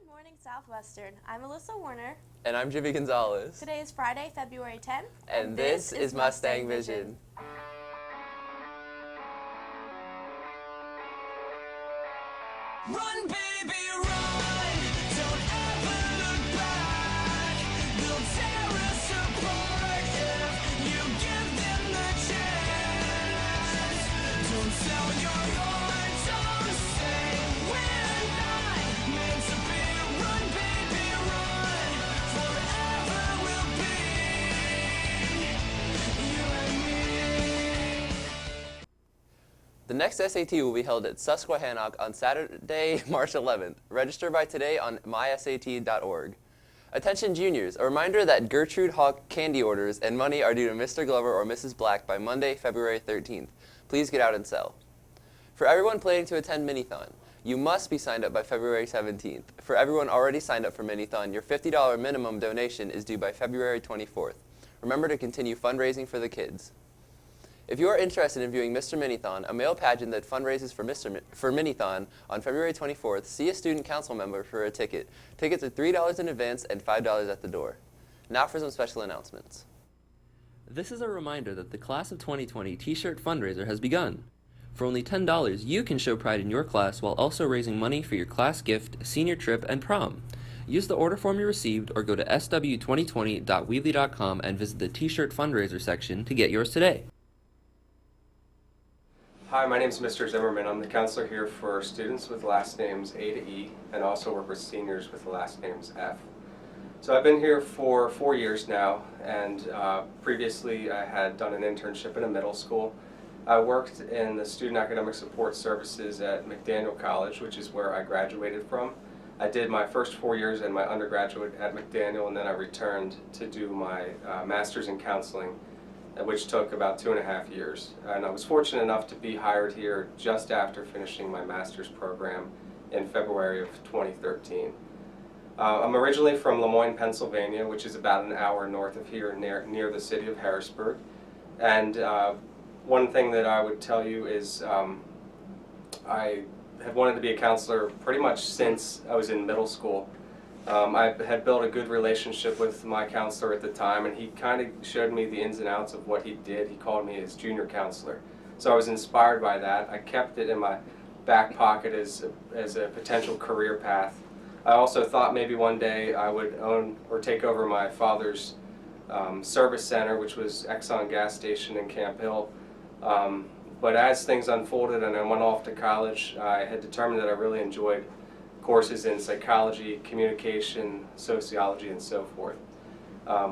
Good morning, Southwestern. I'm Alyssa Warner. And I'm Jimmy Gonzalez. Today is Friday, February 10th. And this is Mustang Vision. Run, baby, run. Don't ever look back. They'll tear us apart if you give them the chance. Don't sell your heart, don't say we're not meant to be. Run, baby, run. Forever will be you and me. The next SAT will be held at Susquehannock on Saturday, March 11th. Register by today on mysat.org. Attention juniors, a reminder that Gertrude Hawk candy orders and money are due to Mr. Glover or Mrs. Black by Monday, February 13th. Please get out and sell. For everyone planning to attend Minithon, you must be signed up by February 17th. For everyone already signed up for Minithon, your $50 minimum donation is due by February 24th. Remember to continue fundraising for the kids. If you are interested in viewing Mr. Minithon, a male pageant that fundraises for Minithon on February 24th, see a student council member for a ticket. Tickets are $3 in advance and $5 at the door. Now for some special announcements. This is a reminder that the Class of 2020 T-shirt fundraiser has begun. For only $10, you can show pride in your class while also raising money for your class gift, senior trip, and prom. Use the order form you received or go to sw2020.weebly.com and visit the T-shirt fundraiser section to get yours today. Hi, my name is Mr. Zimmerman. I'm the counselor here for students with last names A to E and also work with seniors with the last names F. So I've been here for 4 years now, and previously I had done an internship in a middle school. I worked in the Student Academic Support Services at McDaniel College, which is where I graduated from. I did my first 4 years and my undergraduate at McDaniel, and then I returned to do my master's in counseling, which took about 2.5 years. And I was fortunate enough to be hired here just after finishing my master's program in February of 2013. I'm originally from Lemoyne, Pennsylvania, which is about an hour north of here, near the city of Harrisburg. And one thing that I would tell you is I have wanted to be a counselor pretty much since I was in middle school. I had built a good relationship with my counselor at the time, and he kind of showed me the ins and outs of what he did. He called me his junior counselor. So I was inspired by that. I kept it in my back pocket as a potential career path. I also thought maybe one day I would own or take over my father's service center, which was Exxon gas station in Camp Hill. But as things unfolded and I went off to college, I had determined that I really enjoyed courses in psychology, communication, sociology, and so forth,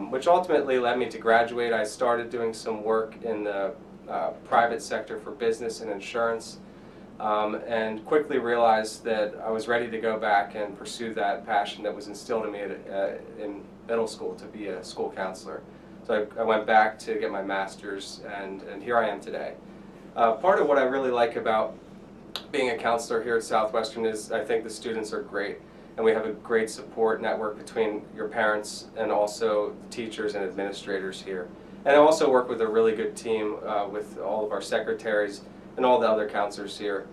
which ultimately led me to graduate. I started doing some work in the private sector for business and insurance, and quickly realized that I was ready to go back and pursue that passion that was instilled in me in middle school to be a school counselor. So I went back to get my master's, and here I am today. Part of what I really like about being a counselor here at Southwestern is I think the students are great, and we have a great support network between your parents and also teachers and administrators here. And I also work with a really good team with all of our secretaries, and all the other counselors here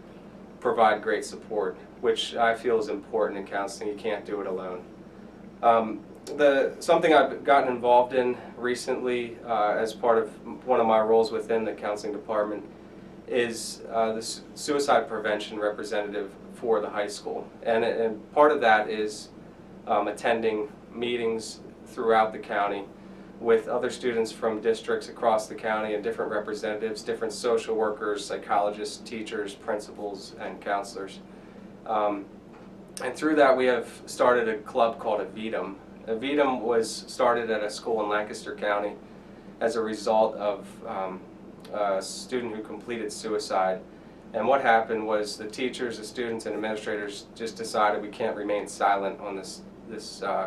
provide great support, which I feel is important in counseling. You can't do it alone. Something I've gotten involved in recently as part of one of my roles within the counseling department is the suicide prevention representative for the high school. And part of that is attending meetings throughout the county with other students from districts across the county and different representatives, different social workers, psychologists, teachers, principals, and counselors. And through that we have started a club called Avidum. Avidum was started at a school in Lancaster County as a result of a student who completed suicide. And what happened was the teachers, the students, and administrators just decided we can't remain silent on this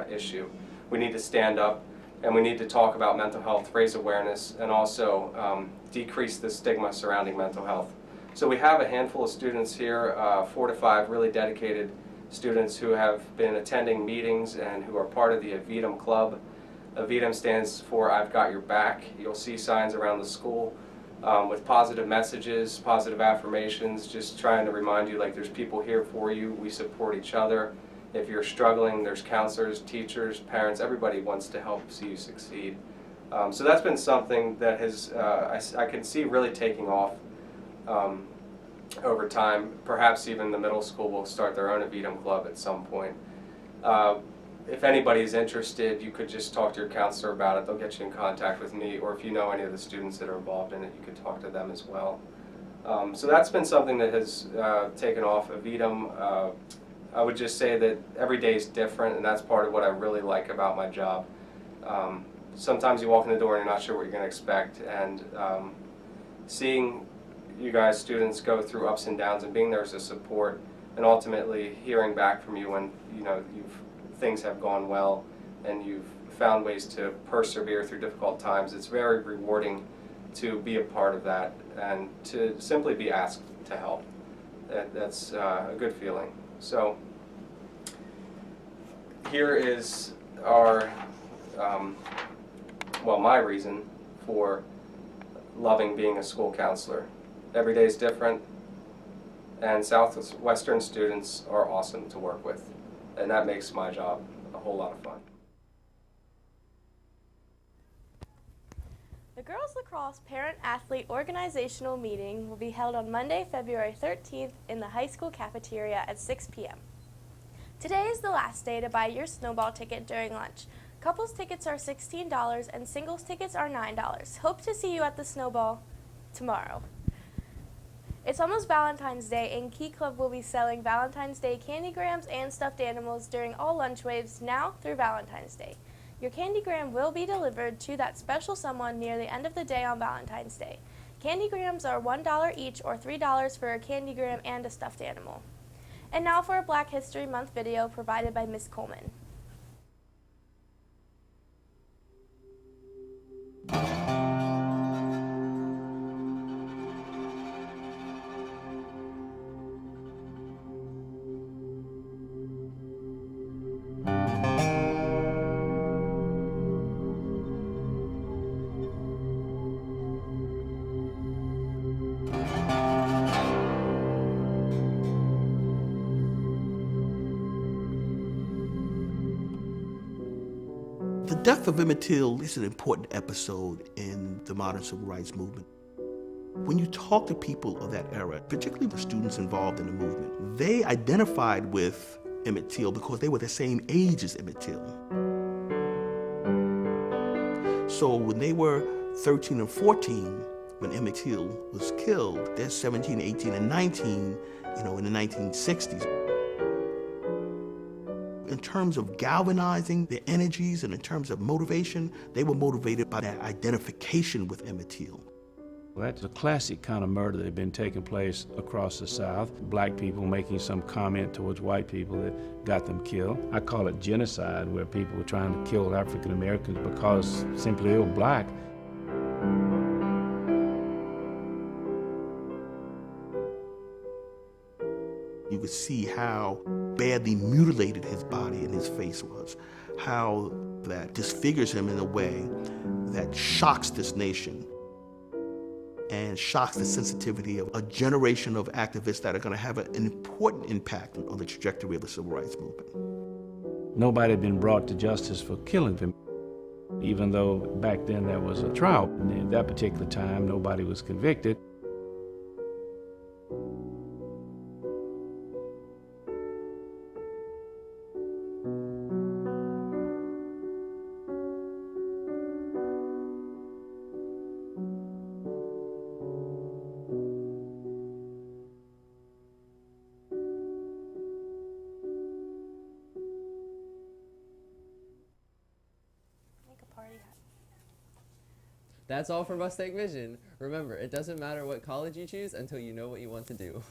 issue. We need to stand up, and we need to talk about mental health, raise awareness, and also decrease the stigma surrounding mental health. So we have a handful of students here, 4 to 5 really dedicated students who have been attending meetings and who are part of the Avidum Club. Avidum stands for I've Got Your Back. You'll see signs around the school with positive messages, positive affirmations, just trying to remind you like there's people here for you, we support each other, If you're struggling, there's counselors, teachers, parents, everybody wants to help see you succeed. So that's been something that has, I can see really taking off over time. Perhaps even the middle school will start their own Avidum Club at some point. If anybody's interested, you could just talk to your counselor about it. They'll get you in contact with me, or if you know any of the students that are involved in it, you could talk to them as well. So that's been something that has taken off. Avidum, I would just say that every day is different, and that's part of what I really like about my job. Sometimes you walk in the door and you're not sure what you're going to expect, and seeing you guys, students, go through ups and downs and being there as a support, and ultimately hearing back from you when things have gone well and you've found ways to persevere through difficult times. It's very rewarding to be a part of that and to simply be asked to help. That's a good feeling. So here is our, my reason for loving being a school counselor. Every day is different, and Southwestern students are awesome to work with, and that makes my job a whole lot of fun. The Girls Lacrosse Parent-Athlete Organizational Meeting will be held on Monday, February 13th in the high school cafeteria at 6 p.m. Today is the last day to buy your snowball ticket during lunch. Couples tickets are $16 and singles tickets are $9. Hope to see you at the snowball tomorrow. It's almost Valentine's Day, and Key Club will be selling Valentine's Day candygrams and stuffed animals during all lunch waves now through Valentine's Day. Your candygram will be delivered to that special someone near the end of the day on Valentine's Day. Candygrams are $1 each or $3 for a candygram and a stuffed animal. And now for a Black History Month video provided by Ms. Coleman. The death of Emmett Till is an important episode in the modern civil rights movement. When you talk to people of that era, particularly the students involved in the movement, they identified with Emmett Till because they were the same age as Emmett Till. So when they were 13 and 14, when Emmett Till was killed, they're 17, 18, and 19, in the 1960s. In terms of galvanizing their energies and in terms of motivation, they were motivated by that identification with Emmett Till. Well, that's a classic kind of murder that had been taking place across the South. Black people making some comment towards white people that got them killed. I call it genocide, where people were trying to kill African Americans because simply they were black. You could see how badly mutilated his body and his face was, how that disfigures him in a way that shocks this nation and shocks the sensitivity of a generation of activists that are going to have an important impact on the trajectory of the civil rights movement. Nobody had been brought to justice for killing him, even though back then there was a trial. And at that particular time, nobody was convicted. That's all for Mustang Vision. Remember, it doesn't matter what college you choose until you know what you want to do.